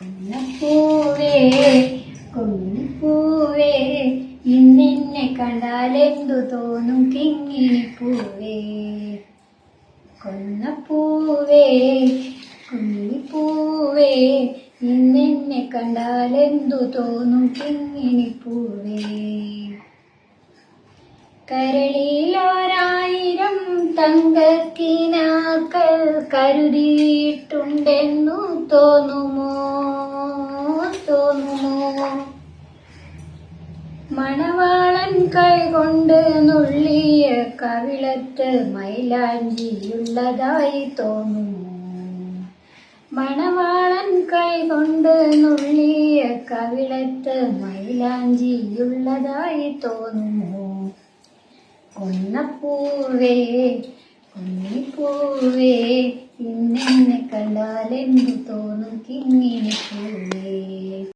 കുന്നപ്പൂവേ കുന്നിപ്പൂവേ ഇന്നെന്നെ കണ്ടാലെന്തു തോന്നും കിങ്ങിണിപ്പൂവേ. കൊന്നപ്പൂവേ കുന്നിപ്പൂവേ ഇന്നെന്നെ കണ്ടാലെന്തു തോന്നും കിങ്ങിണിപ്പൂവേ. കരളിലൊരായിരം തങ്കക്കിനാക്കൾ കരുതിയിട്ടുണ്ടെന്നു തോന്നുമോ മണവാളൻ കൈകൊണ്ട് നുള്ളിയ കവിളത്ത് മൈലാഞ്ചിയുള്ളതായി തോന്നുമോ. മണവാളൻ കൈകൊണ്ട് നുള്ളിയ കവിളത്ത് മൈലാഞ്ചിയുള്ളതായി തോന്നുമോ. കൊന്നപ്പൂവേ കുന്നിപ്പൂവേ ഇന്നെന്നെ കണ്ടാലെന്തു തോന്നും കിങ്ങിണിപ്പൂവേ.